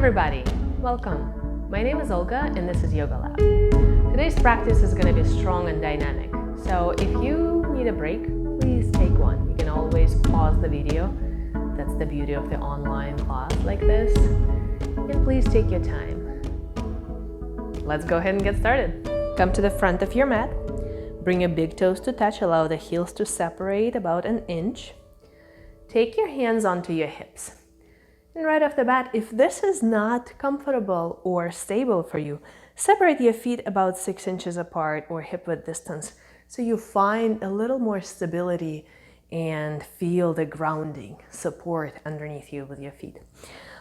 everybody, welcome. My name is Olga and this is Yoga Lab. Today's practice is going to be strong and dynamic, so if you need a break, please take one. You can always pause the video. That's the beauty of the online class like this. And please take your time. Let's go ahead and get started. Come to the front of your mat. Bring your big toes to touch. Allow the heels to separate about an inch. Take your hands onto your hips. And right off the bat, if this is not comfortable or stable for you, separate your feet about 6 inches apart or hip width distance so you find a little more stability and feel the grounding support underneath you with your feet.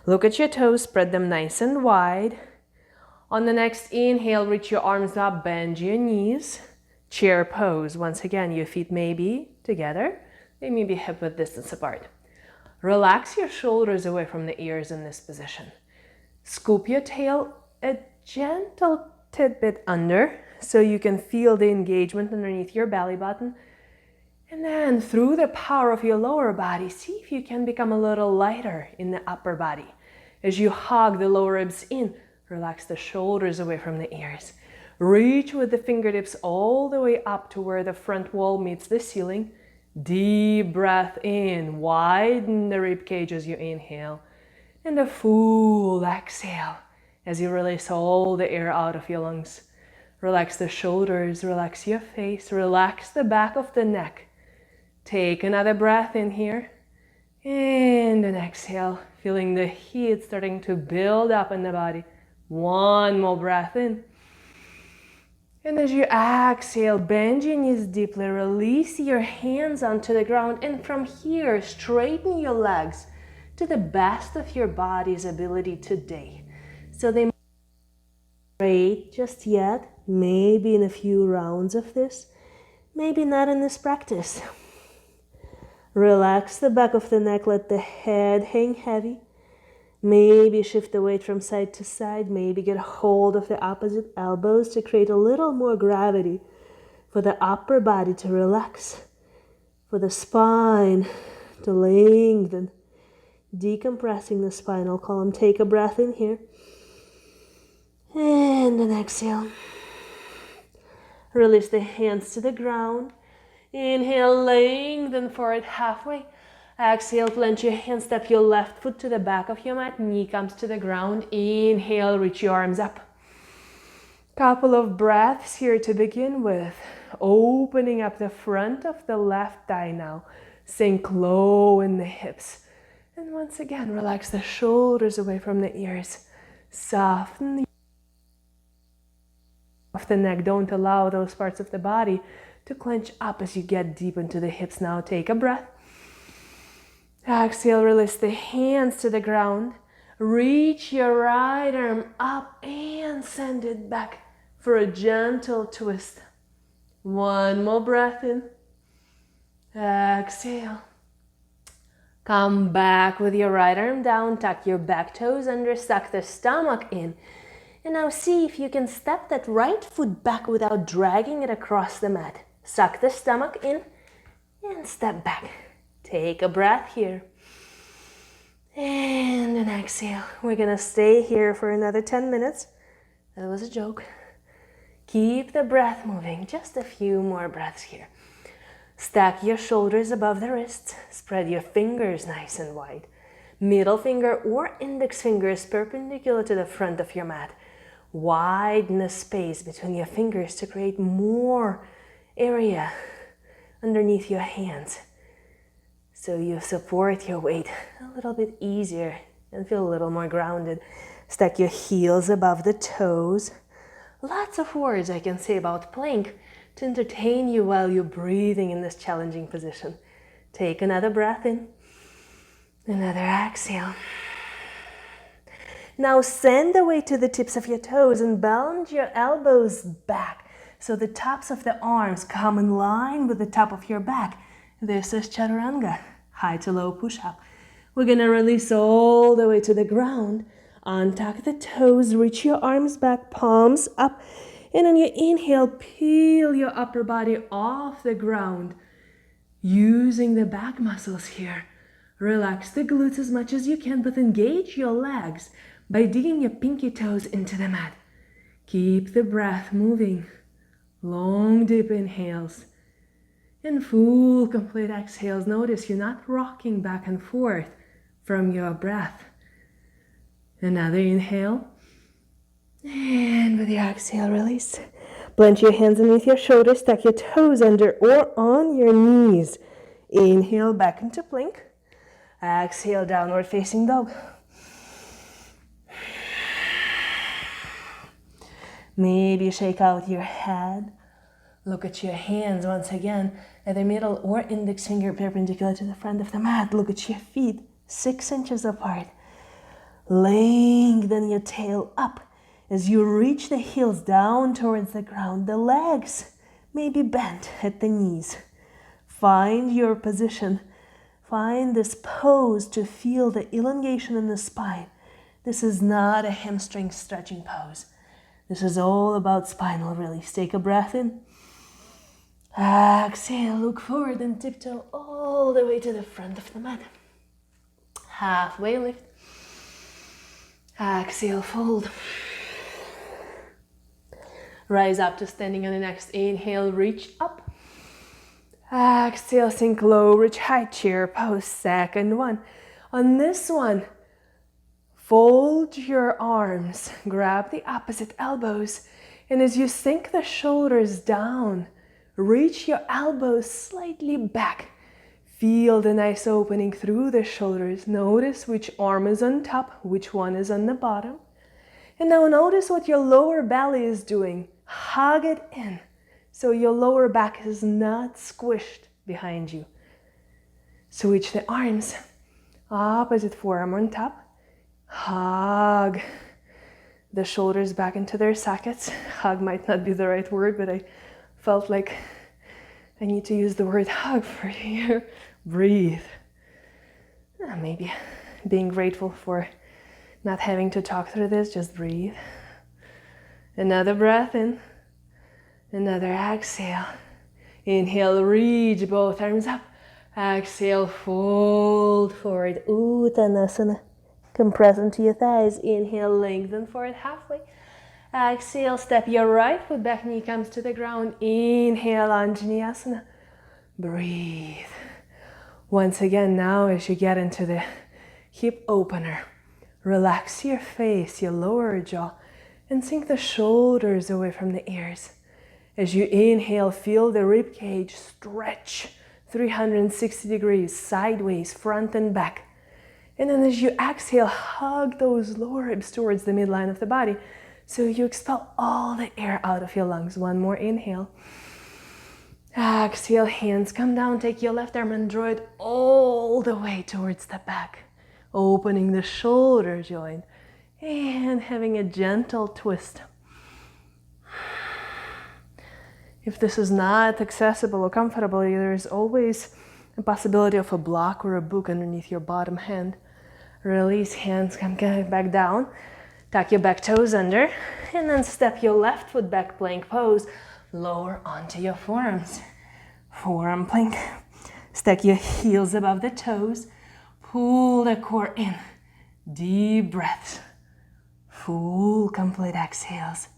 Look at your toes, spread them nice and wide. On the next inhale, reach your arms up, bend your knees. Chair pose. Once again, your feet may be together. They may be hip width distance apart. Relax your shoulders away from the ears in this position. Scoop your tail a gentle tidbit under so you can feel the engagement underneath your belly button. And then through the power of your lower body, see if you can become a little lighter in the upper body. As you hug the lower ribs in, relax the shoulders away from the ears. Reach with the fingertips all the way up to where the front wall meets the ceiling. Deep breath in, widen the rib cage as you inhale, and a full exhale as you release all the air out of your lungs. Relax the shoulders, relax your face, relax the back of the neck. Take another breath in here, and an exhale, feeling the heat starting to build up in the body. One more breath in. And as you exhale, bend your knees deeply, release your hands onto the ground, and from here, straighten your legs to the best of your body's ability today. So they might not be straight just yet, maybe in a few rounds of this, maybe not in this practice. Relax the back of the neck, let the head hang heavy. Maybe shift the weight from side to side. Maybe get a hold of the opposite elbows to create a little more gravity for the upper body to relax, for the spine to lengthen, decompressing the spinal column. Take a breath in here and an exhale. Release the hands to the ground. Inhale, lengthen forward halfway. Exhale, plant your hands, step your left foot to the back of your mat, knee comes to the ground. Inhale, reach your arms up. Couple of breaths here to begin with. Opening up the front of the left thigh now. Sink low in the hips. And once again, relax the shoulders away from the ears. Soften the neck. Don't allow those parts of the body to clench up as you get deep into the hips. Now take a breath. Exhale, release the hands to the ground. Reach your right arm up and send it back for a gentle twist. One more breath in. Exhale. Come back with your right arm down. Tuck your back toes under. Suck the stomach in. And now see if you can step that right foot back without dragging it across the mat. Suck the stomach in and step back. Take a breath here. And an exhale. We're gonna stay here for another 10 minutes. That was a joke. Keep the breath moving. Just a few more breaths here. Stack your shoulders above the wrists. Spread your fingers nice and wide. Middle finger or index finger is perpendicular to the front of your mat. Widen the space between your fingers to create more area underneath your hands, so you support your weight a little bit easier and feel a little more grounded. Stack your heels above the toes. Lots of words I can say about plank to entertain you while you're breathing in this challenging position. Take another breath in, another exhale. Now send the weight to the tips of your toes and bend your elbows back so the tops of the arms come in line with the top of your back. This is chaturanga, high to low push-up. We're gonna release all the way to the ground. Untuck the toes, reach your arms back, palms up. And on your inhale, peel your upper body off the ground. Using the back muscles here. Relax the glutes as much as you can, but engage your legs by digging your pinky toes into the mat. Keep the breath moving. Long, deep inhales. And full, complete exhales. Notice you're not rocking back and forth from your breath. Another inhale. And with your exhale, release. Plant your hands underneath your shoulders. Tuck your toes under or on your knees. Inhale back into plank. Exhale, downward facing dog. Maybe shake out your head. Look at your hands once again at the middle or index finger perpendicular to the front of the mat. Look at your feet 6 inches apart. Lengthen your tail up as you reach the heels down towards the ground. The legs may be bent at the knees. Find your position. Find this pose to feel the elongation in the spine. This is not a hamstring stretching pose. This is all about spinal release. Take a breath in. Exhale, look forward and tiptoe all the way to the front of the mat. Halfway lift. Exhale, fold. Rise up to standing on the next inhale, reach up. Exhale, sink low, reach high, chair pose, second one. On this one, fold your arms, grab the opposite elbows, and as you sink the shoulders down, reach your elbows slightly back. Feel the nice opening through the shoulders. Notice which arm is on top, which one is on the bottom. And now notice what your lower belly is doing. Hug it in so your lower back is not squished behind you. Switch the arms. Opposite forearm on top. Hug the shoulders back into their sockets. Hug might not be the right word, but I felt like I need to use the word hug for you. Breathe. Maybe being grateful for not having to talk through this, just breathe. Another breath in. Another exhale. Inhale, reach both arms up. Exhale, fold forward. Uttanasana. Compress into your thighs. Inhale, lengthen forward halfway. Exhale, step your right foot back, knee comes to the ground. Inhale, Anjaneyasana. Breathe. Once again, now as you get into the hip opener, relax your face, your lower jaw, and sink the shoulders away from the ears. As you inhale, feel the rib cage stretch 360 degrees, sideways, front and back. And then as you exhale, hug those lower ribs towards the midline of the body. So you expel all the air out of your lungs. One more inhale. Exhale, hands come down. Take your left arm and draw it all the way towards the back. Opening the shoulder joint and having a gentle twist. If this is not accessible or comfortable, there is always a possibility of a block or a book underneath your bottom hand. Release, hands come back down. Tuck your back toes under and then step your left foot back, plank pose. Lower onto your forearms. Forearm plank. Stack your heels above the toes. Pull the core in. Deep breaths. Full, complete exhales.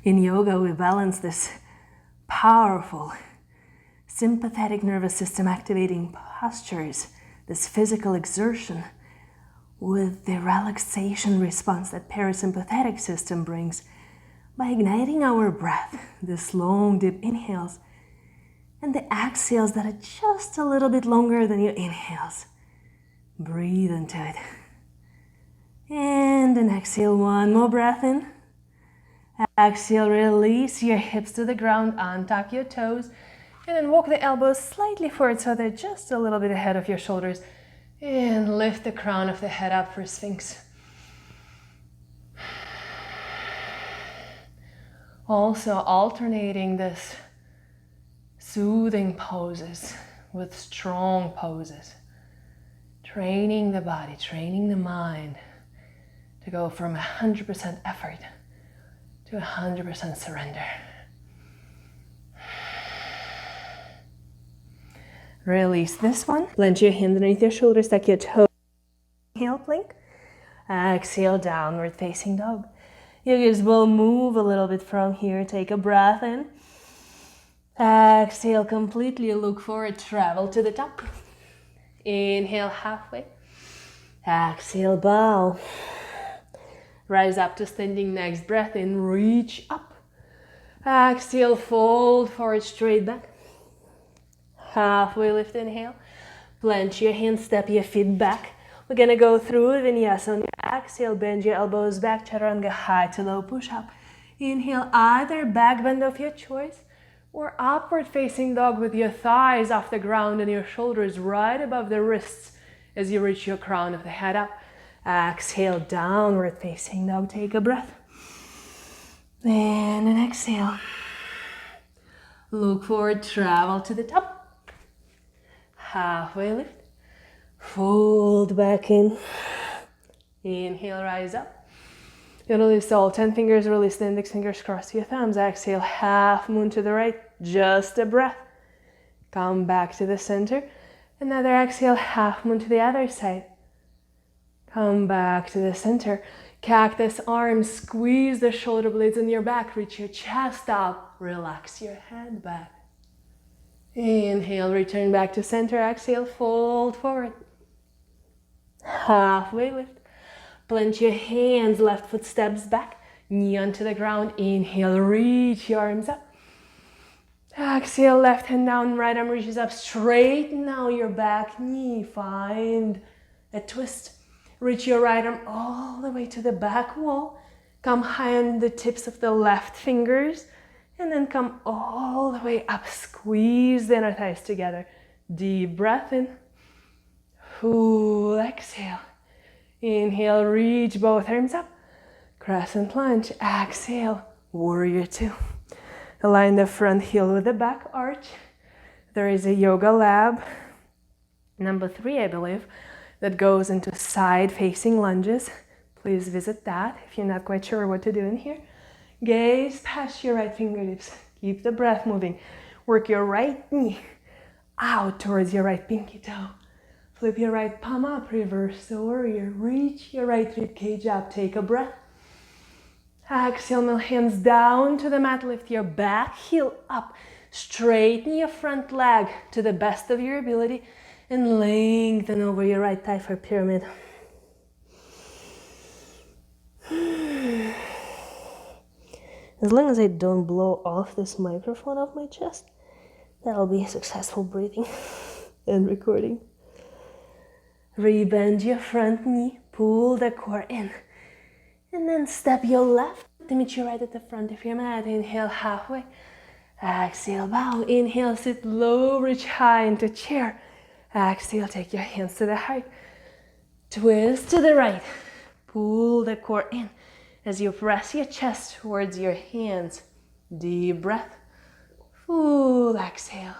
In yoga, we balance this powerful sympathetic nervous system activating postures, this physical exertion, with the relaxation response that parasympathetic system brings by igniting our breath, this long deep inhales, and the exhales that are just a little bit longer than your inhales. Breathe into it. And then exhale, one more breath in. Exhale, release your hips to the ground, untuck your toes, and then walk the elbows slightly forward so they're just a little bit ahead of your shoulders. And lift the crown of the head up for Sphinx. Also alternating this soothing poses with strong poses. Training the body, training the mind to go from 100% effort to 100% surrender. Release this one. Plant your hand underneath your shoulders, tuck your toes. Inhale, plank. Exhale, downward facing dog. Yogis will move a little bit from here. Take a breath in. Exhale completely, look forward, travel to the top. Inhale halfway. Exhale, bow. Rise up to standing, next breath in, reach up. Exhale, fold forward, straight back. Halfway lift, inhale. Plant your hands, step your feet back. We're gonna go through vinyasa on your exhale, bend your elbows back, chaturanga, high to low push up. Inhale, either back bend of your choice or upward facing dog with your thighs off the ground and your shoulders right above the wrists as you reach your crown of the head up. Exhale, downward facing dog, take a breath. And an exhale. Look forward, travel to the top. Halfway lift. Fold back in. Inhale, rise up. You're gonna release all 10 fingers, release the index fingers, cross your thumbs. Exhale, half moon to the right, just a breath. Come back to the center. Another exhale, half moon to the other side. Come back to the center. Cactus arms, squeeze the shoulder blades in your back, reach your chest up, relax your head back. Inhale, return back to center. Exhale, fold forward. Halfway lift. Plant your hands, left foot steps back, knee onto the ground. Inhale, reach your arms up. Exhale, left hand down, right arm reaches up. Straighten now your back knee. Find a twist. Reach your right arm all the way to the back wall. Come high on the tips of the left fingers. And then come all the way up. Squeeze the inner thighs together. Deep breath in. Full exhale. Inhale, reach both arms up. Crescent lunge. Exhale, warrior two. Align the front heel with the back arch. There is a yoga lab, number 3, I believe, that goes into side-facing lunges. Please visit that if you're not quite sure what to do in here. Gaze past your right fingertips. Keep the breath moving. Work your right knee out towards your right pinky toe. Flip your right palm up, reverse the warrior. Reach your right rib cage up. Take a breath. Exhale, middle hands down to the mat. Lift your back heel up. Straighten your front leg to the best of your ability and lengthen over your right thigh for pyramid. As long as I don't blow off this microphone off my chest, that'll be successful breathing and recording. Rebend your front knee, pull the core in, and then step your left to meet your right at the front of your mat. Inhale halfway, exhale, bow. Inhale, sit low, reach high into chair. Exhale, take your hands to the heart. Twist to the right, pull the core in as you press your chest towards your hands. Deep breath, full exhale.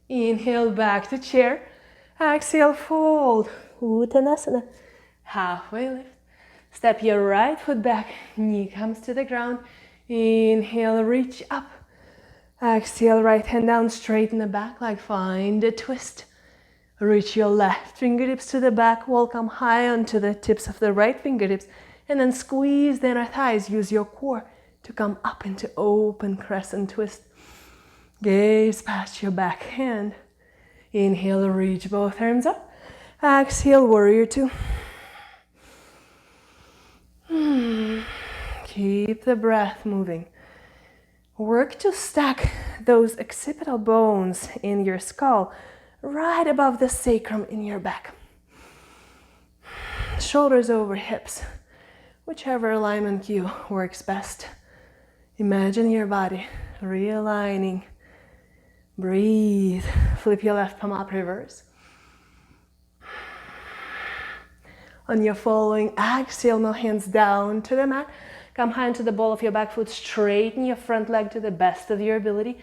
Inhale, back to chair. Exhale, fold, Uttanasana. Halfway lift. Step your right foot back, knee comes to the ground. Inhale, reach up. Exhale, right hand down, straighten the back leg, find a twist. Reach your left fingertips to the back wall, come high onto the tips of the right fingertips, and then squeeze the inner thighs. Use your core to come up into open crescent twist. Gaze past your back hand. Inhale, reach both arms up. Exhale, warrior two. Keep the breath moving. Work to stack those occipital bones in your skull right above the sacrum in your back. Shoulders over hips, whichever alignment you works best. Imagine your body realigning. Breathe. Flip your left palm up, reverse. On your following exhale, no hands down to the mat. Come high into the ball of your back foot. Straighten your front leg to the best of your ability.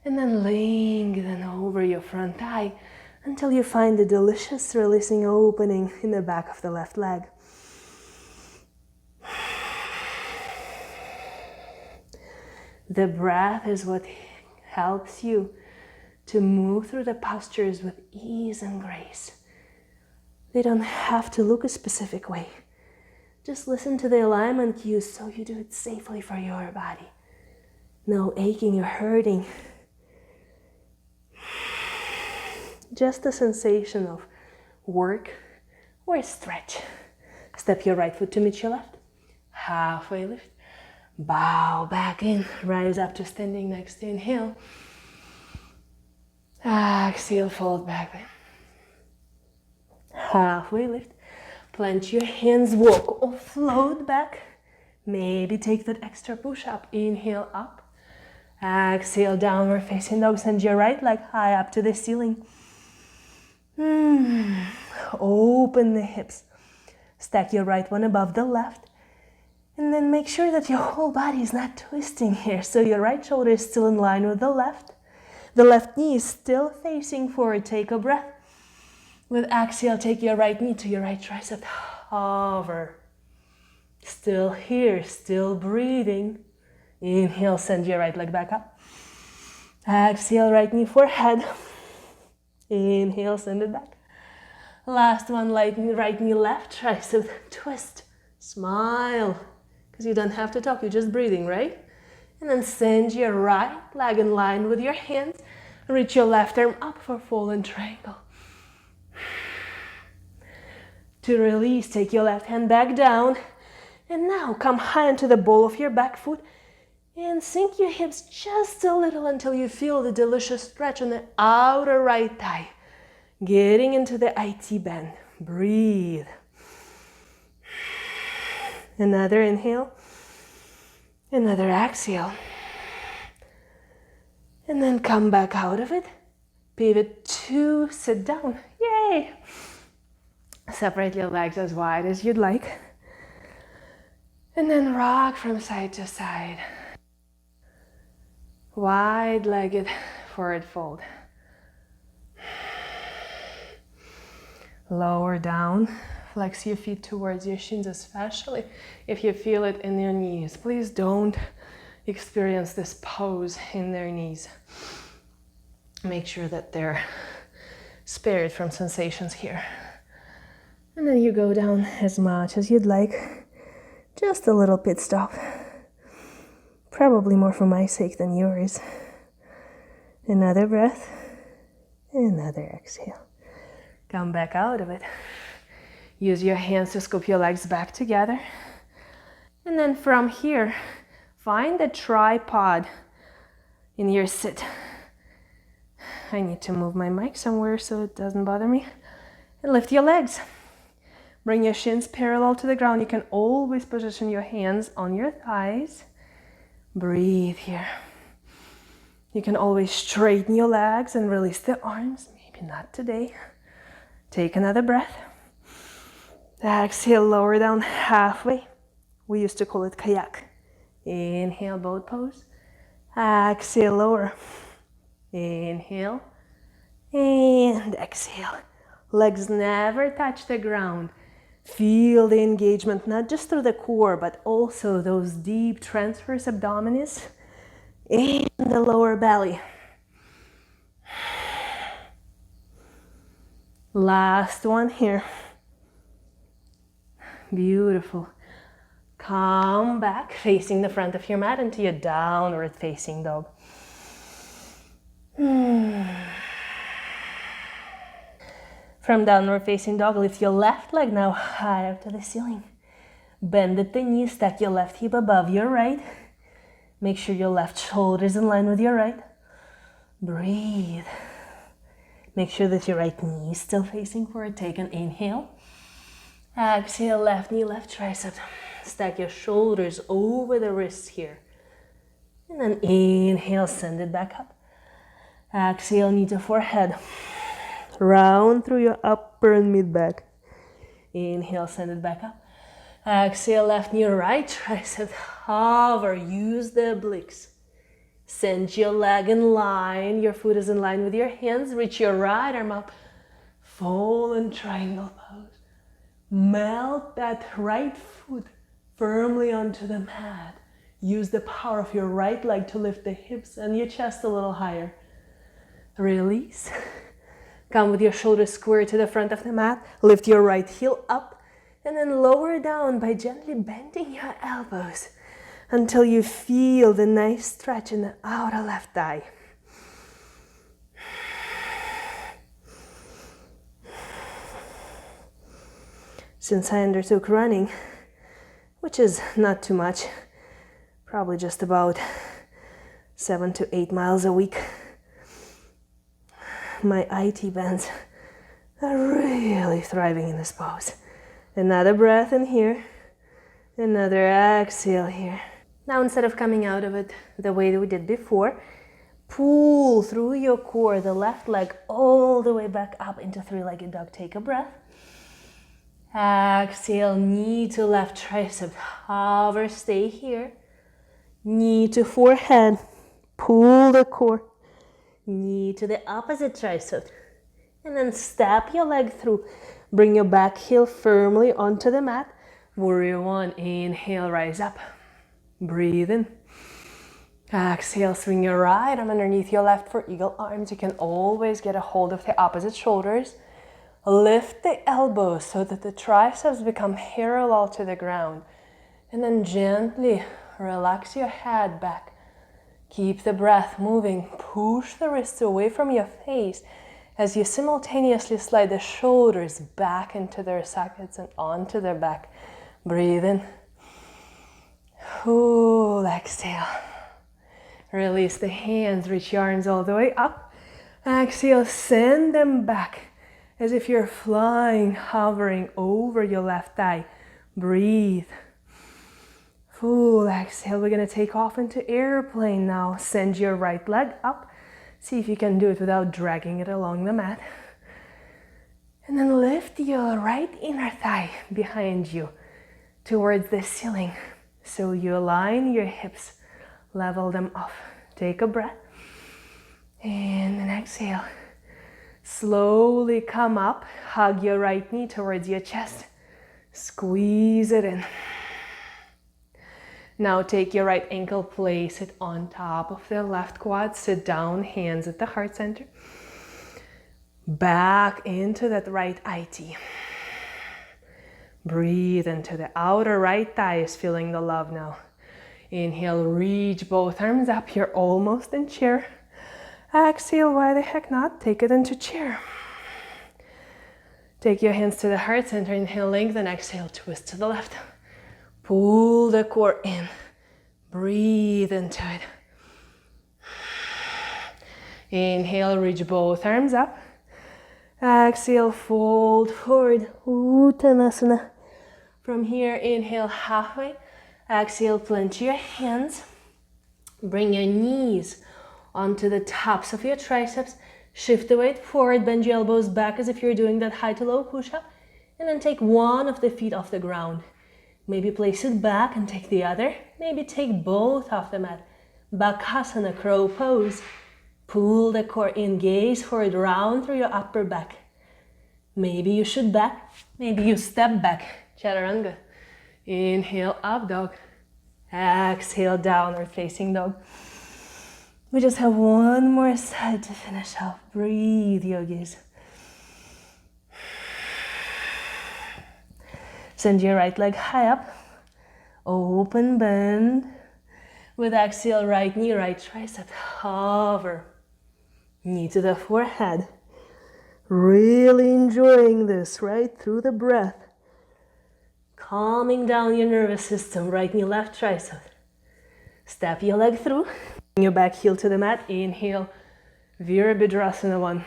And then lengthen over your front thigh until you find a delicious releasing opening in the back of the left leg. The breath is what helps you to move through the postures with ease and grace. They don't have to look a specific way. Just listen to the alignment cues so you do it safely for your body. No aching or hurting. Just the sensation of work or stretch. Step your right foot to meet your left. Halfway lift. Bow back in. Rise up to standing next. Inhale. Exhale, fold back then. Halfway lift. Plant your hands, walk or float back. Maybe take that extra push up. Inhale up. Exhale, downward facing dog. Send your right leg high up to the ceiling. Open the hips. Stack your right one above the left. And then make sure that your whole body is not twisting here. So your right shoulder is still in line with the left. The left knee is still facing forward. Take a breath. With exhale, take your right knee to your right tricep. Hover. Still here, still breathing. Inhale, send your right leg back up. Exhale, right knee forehead. Inhale, send it back. Last one, right knee left tricep. Twist. Smile. Because you don't have to talk, you're just breathing, right? And then send your right leg in line with your hands. Reach your left arm up for fallen triangle. To release, take your left hand back down. And now come high into the ball of your back foot. And sink your hips just a little until you feel the delicious stretch on the outer right thigh. Getting into the IT bend. Breathe. Another inhale. Another exhale. And then come back out of it. Pivot to sit down. Yay! Separate your legs as wide as you'd like. And then rock from side to side. Wide-legged forward fold. Lower down. Flex your feet towards your shins, especially if you feel it in your knees. Please don't experience this pose in their knees. Make sure that they're spared from sensations here. And then you go down as much as you'd like. Just a little pit stop. Probably more for my sake than yours. Another breath. Another exhale. Come back out of it. Use your hands to scoop your legs back together. And then from here, find a tripod in your sit. I need to move my mic somewhere so it doesn't bother me. And lift your legs. Bring your shins parallel to the ground. You can always position your hands on your thighs. Breathe here. You can always straighten your legs and release the arms. Maybe not today. Take another breath. Exhale, lower down halfway. We used to call it kayak. Inhale, boat pose. Exhale, lower. Inhale. And exhale. Legs never touch the ground. Feel the engagement, not just through the core, but also those deep transverse abdominis and the lower belly. Last one here. Beautiful. Come back, facing the front of your mat into your downward facing dog. From downward facing dog, lift your left leg now high up to the ceiling. Bend at the knees, stack your left hip above your right. Make sure your left shoulder is in line with your right. Breathe. Make sure that your right knee is still facing forward. Take an inhale. Exhale, left knee, left tricep. Stack your shoulders over the wrists here. And then inhale, send it back up. Exhale, knee to forehead. Round through your upper and mid back. Inhale, send it back up. Exhale, left knee, right tricep. Hover, use the obliques. Send your leg in line. Your foot is in line with your hands. Reach your right arm up. Fallen triangle pose. Melt that right foot firmly onto the mat. Use the power of your right leg to lift the hips and your chest a little higher. Release. Come with your shoulders square to the front of the mat. Lift your right heel up and then lower down by gently bending your elbows until you feel the nice stretch in the outer left thigh. Since I undertook running, which is not too much, probably just about 7 to 8 miles a week, my IT bands are really thriving in this pose. Another breath in here, another exhale here. Now instead of coming out of it the way that we did before, pull through your core the left leg all the way back up into three-legged dog. Take a breath. Exhale, knee to left tricep, hover, stay here. Knee to forehead, pull the core. Knee to the opposite tricep. And then step your leg through. Bring your back heel firmly onto the mat. Warrior one, inhale, rise up. Breathe in. Exhale, swing your right arm underneath your left for eagle arms. You can always get a hold of the opposite shoulders. Lift the elbows so that the triceps become parallel to the ground. And then gently relax your head back. Keep the breath moving. Push the wrists away from your face as you simultaneously slide the shoulders back into their sockets and onto their back. Breathe in. Ooh, exhale. Release the hands, reach your arms all the way up. Exhale, send them back as if you're flying, hovering over your left thigh. Breathe. Full exhale. We're going to take off into airplane now. Send your right leg up. See if you can do it without dragging it along the mat. And then lift your right inner thigh behind you towards the ceiling. So you align your hips, level them off. Take a breath. And then exhale. Slowly come up. Hug your right knee towards your chest. Squeeze it in. Now take your right ankle, place it on top of the left quad. Sit down, hands at the heart center. Back into that right IT. Breathe into the outer right thigh is feeling the love now. Inhale, reach both arms up. You're almost in chair. Exhale, why the heck not? Take it into chair. Take your hands to the heart center. Inhale, lengthen. Exhale, twist to the left. Pull the core in. Breathe into it. Inhale, reach both arms up. Exhale, fold forward. Uttanasana. From here, inhale halfway. Exhale, plant your hands. Bring your knees onto the tops of your triceps. Shift the weight forward. Bend your elbows back as if you're doing that high to low push-up. And then take one of the feet off the ground. Maybe place it back and take the other. Maybe take both off the mat. Bakasana, crow pose. Pull the core in, gaze forward, round through your upper back. Maybe you should back, maybe you step back. Chaturanga. Inhale, up dog. Exhale, downward facing dog. We just have one more side to finish off. Breathe, yogis. Send your right leg high up. Open bend. With exhale, right knee, right tricep. Hover. Knee to the forehead. Really enjoying this right through the breath. Calming down your nervous system. Right knee, left tricep. Step your leg through. Bring your back heel to the mat. Inhale. Virabhadrasana 1.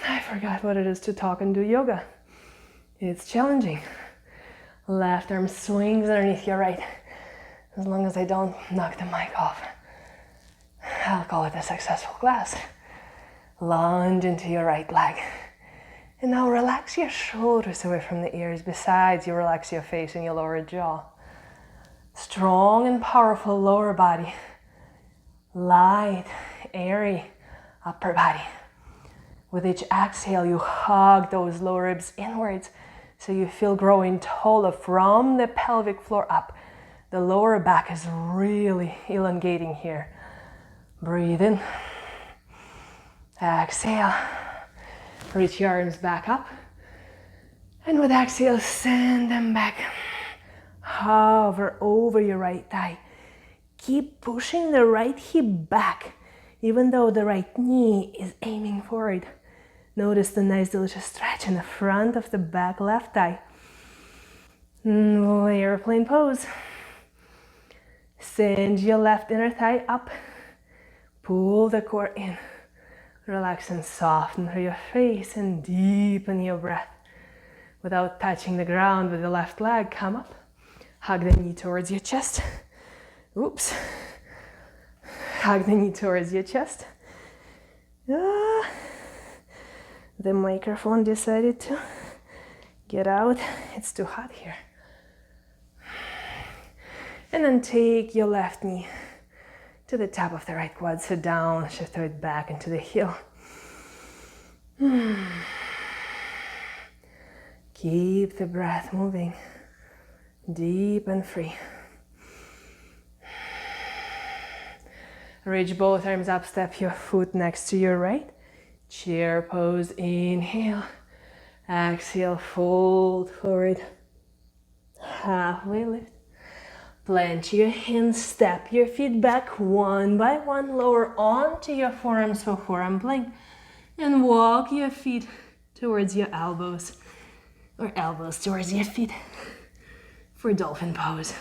I forgot what it is to talk and do yoga. It's challenging. Left arm swings underneath your right. As long as I don't knock the mic off, I'll call it a successful class. Lunge into your right leg. And now relax your shoulders away from the ears. Besides, you relax your face and your lower jaw. Strong and powerful lower body. Light, airy upper body. With each exhale, you hug those lower ribs inwards so you feel growing taller from the pelvic floor up. The lower back is really elongating here. Breathe in. Exhale. Reach your arms back up. And with exhale, send them back. Hover over your right thigh. Keep pushing the right hip back, even though the right knee is aiming forward. Notice the nice delicious stretch in the front of the back left thigh. Airplane pose. Send your left inner thigh up. Pull the core in. Relax and soften through your face and deepen your breath. Without touching the ground with the left leg, come up. Hug the knee towards your chest. Oops. Hug the knee towards your chest. The microphone decided to get out. It's too hot here. And then take your left knee to the top of the right quad. Sit down, shift it back into the heel. Keep the breath moving, deep and free. Reach both arms up, step your foot next to your right. Chair pose, inhale. Exhale, fold forward. Halfway lift. Plant your hands, step your feet back one by one. Lower onto your forearms for forearm plank. And walk your feet towards your elbows. Or elbows towards your feet for dolphin pose.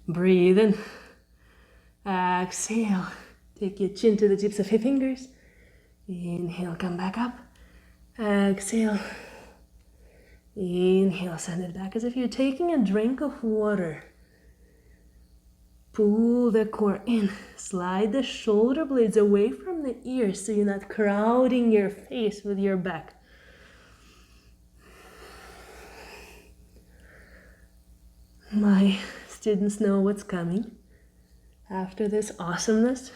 Breathe in. Exhale. Take your chin to the tips of your fingers. Inhale, come back up. Exhale. Inhale, send it back as if you're taking a drink of water. Pull the core in. Slide the shoulder blades away from the ears so you're not crowding your face with your back. My students know what's coming after this awesomeness,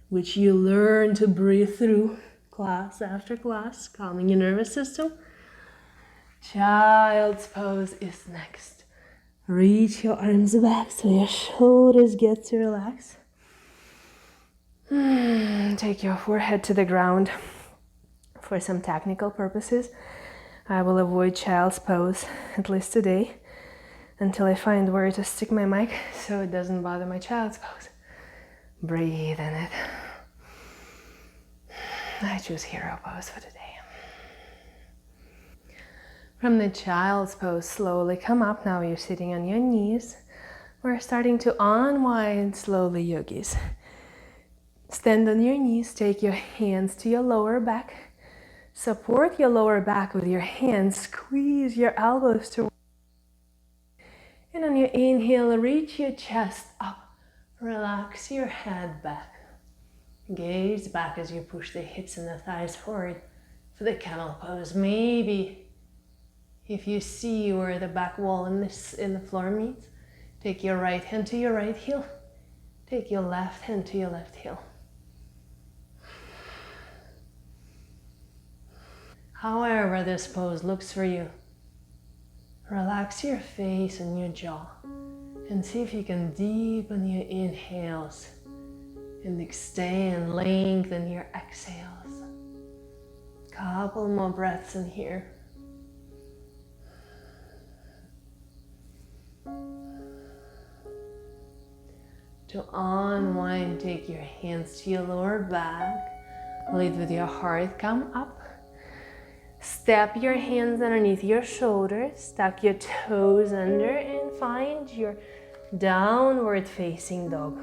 which you learn to breathe through class after class, calming your nervous system. Child's pose is next. Reach your arms back so your shoulders get to relax. Take your forehead to the ground. For some technical purposes, I will avoid child's pose, at least today, until I find where to stick my mic so it doesn't bother my child's pose. Breathe in it. I choose hero pose for today. From the child's pose, slowly come up. Now you're sitting on your knees. We're starting to unwind slowly, yogis. Stand on your knees, take your hands to your lower back. Support your lower back with your hands. Squeeze your elbows to. And on your inhale, reach your chest up. Relax your head back. Gaze back as you push the hips and the thighs forward for the camel pose. Maybe if you see where the back wall in the floor meets, take your right hand to your right heel. Take your left hand to your left heel. However this pose looks for you, relax your face and your jaw and see if you can deepen your inhales and extend, lengthen your exhales. Couple more breaths in here. To unwind, take your hands to your lower back. Lead with your heart, come up. Step your hands underneath your shoulders, tuck your toes under and find your downward facing dog.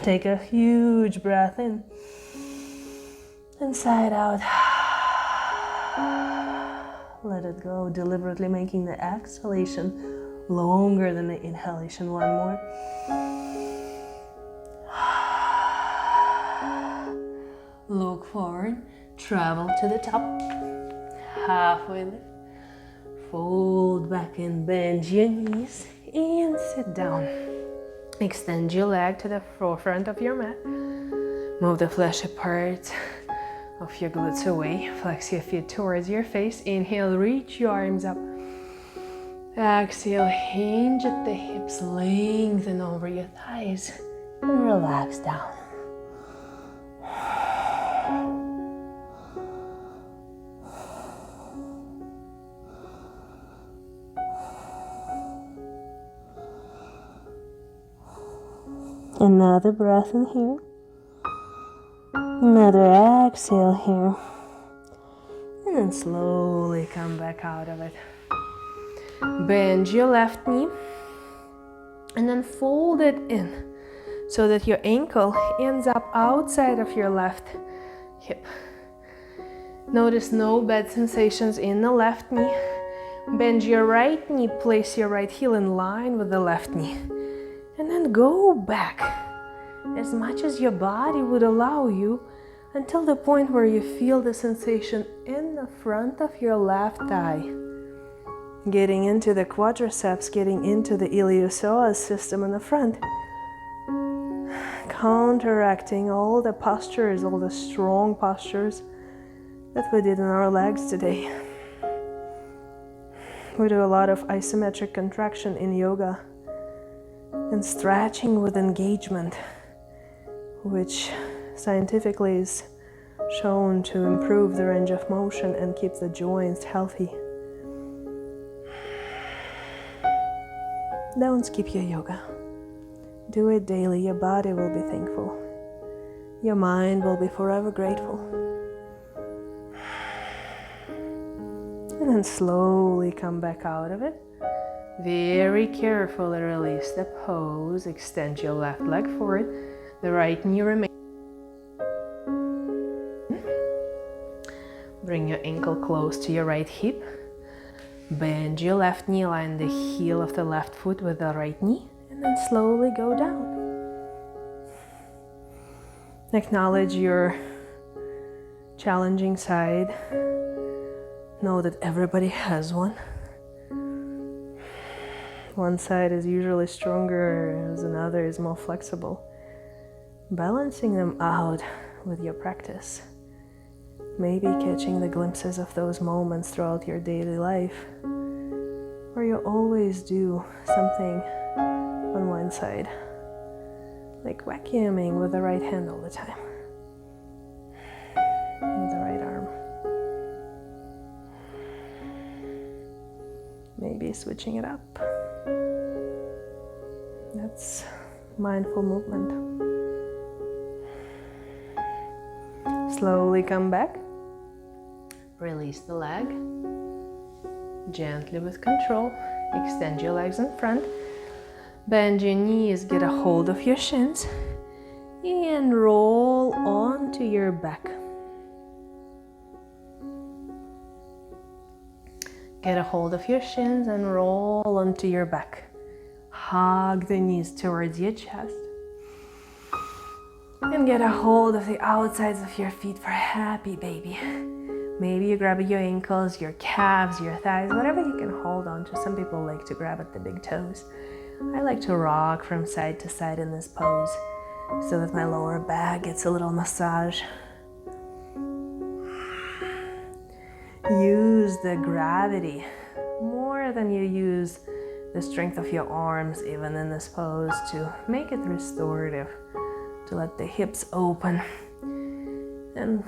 Take a huge breath in and sigh it out. Let it go, deliberately making the exhalation longer than the inhalation. One more. Look forward, travel to the top. Halfway lift. Fold back and bend your knees and sit down. Extend your leg to the forefront of your mat. Move the fleshy part of your glutes away. Flex your feet towards your face. Inhale, reach your arms up. Exhale, hinge at the hips, lengthen over your thighs, and relax down. Another breath in here. Another exhale here. And then slowly come back out of it. Bend your left knee and then fold it in so that your ankle ends up outside of your left hip. Notice no bad sensations in the left knee. Bend your right knee, place your right heel in line with the left knee. And then go back as much as your body would allow you until the point where you feel the sensation in the front of your left thigh. Getting into the quadriceps, getting into the iliopsoas system in the front. Counteracting all the postures, all the strong postures that we did in our legs today. We do a lot of isometric contraction in yoga and stretching with engagement, which scientifically is shown to improve the range of motion and keep the joints healthy. Don't skip your yoga. Do it daily. Your body will be thankful. Your mind will be forever grateful. And then slowly come back out of it. Very carefully release the pose. Extend your left leg forward. The right knee remains. Bring your ankle close to your right hip. Bend your left knee, line the heel of the left foot with the right knee, and then slowly go down. Acknowledge your challenging side. Know that everybody has one. One side is usually stronger, as another is more flexible. Balancing them out with your practice. Maybe catching the glimpses of those moments throughout your daily life where you always do something on one side, like vacuuming with the right hand all the time, with the right arm. Maybe switching it up. That's mindful movement. Slowly come back. Release the leg. Gently with control. Extend your legs in front. Bend your knees, get a hold of your shins. And roll onto your back. Get a hold of your shins and roll onto your back. Hug the knees towards your chest. And get a hold of the outsides of your feet for a happy baby. Maybe you grab your ankles, your calves, your thighs, whatever you can hold on to. Some people like to grab at the big toes. I like to rock from side to side in this pose so that my lower back gets a little massage. Use the gravity more than you use the strength of your arms even in this pose to make it restorative. To let the hips open and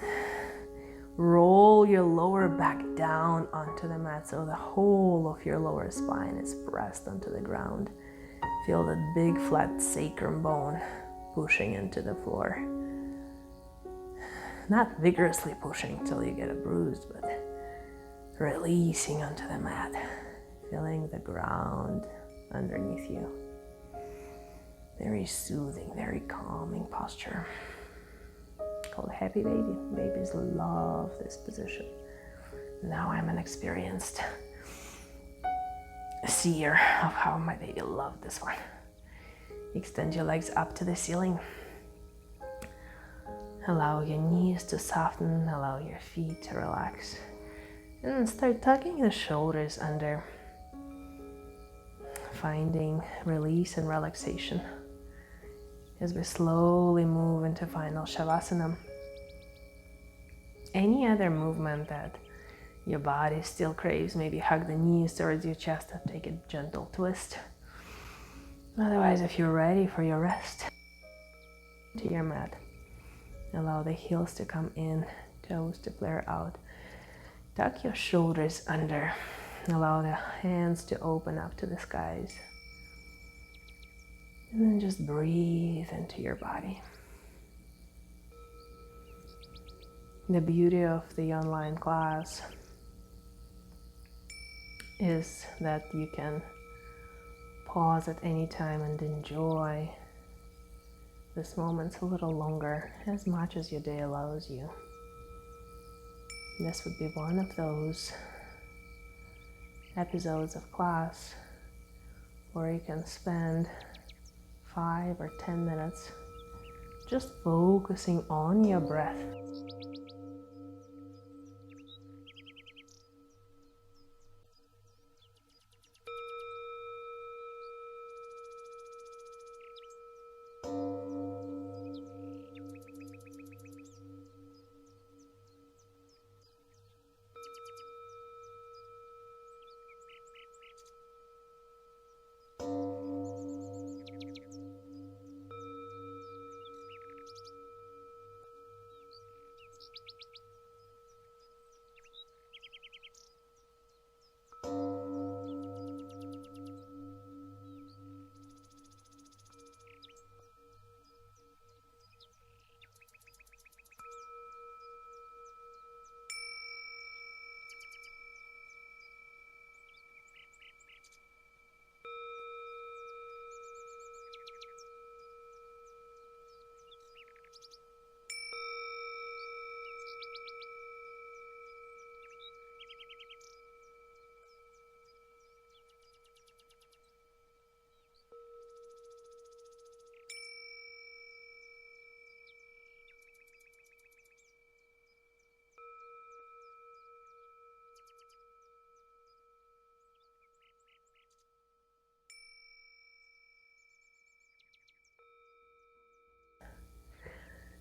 roll your lower back down onto the mat so the whole of your lower spine is pressed onto the ground. Feel that big flat sacrum bone pushing into the floor. Not vigorously pushing till you get a bruise, but releasing onto the mat, feeling the ground underneath you. Very soothing, very calming posture. Called happy baby. Babies love this position. Now I'm an experienced seer of how my baby loved this one. Extend your legs up to the ceiling. Allow your knees to soften, allow your feet to relax. And then start tucking the shoulders under, finding release and relaxation. As we slowly move into final Shavasana. Any other movement that your body still craves, maybe hug the knees towards your chest and take a gentle twist. Otherwise, if you're ready for your rest, to your mat. Allow the heels to come in, toes to flare out. Tuck your shoulders under. Allow the hands to open up to the skies. And then just breathe into your body. The beauty of the online class is that you can pause at any time and enjoy this moment a little longer, as much as your day allows you. This would be one of those episodes of class where you can spend 5 or 10 minutes just focusing on your breath.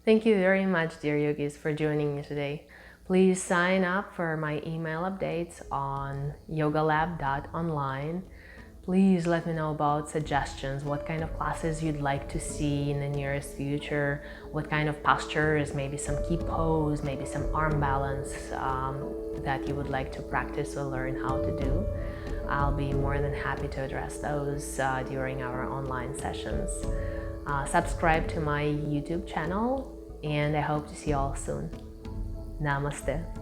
Thank you very much, dear yogis, for joining me today. Please sign up for my email updates on yogalab.online. Please let me know about suggestions, what kind of classes you'd like to see in the nearest future, what kind of postures, maybe some key pose, maybe some arm balance that you would like to practice or learn how to do. I'll be more than happy to address those during our online sessions. Subscribe to my YouTube channel, and I hope to see you all soon. Namaste.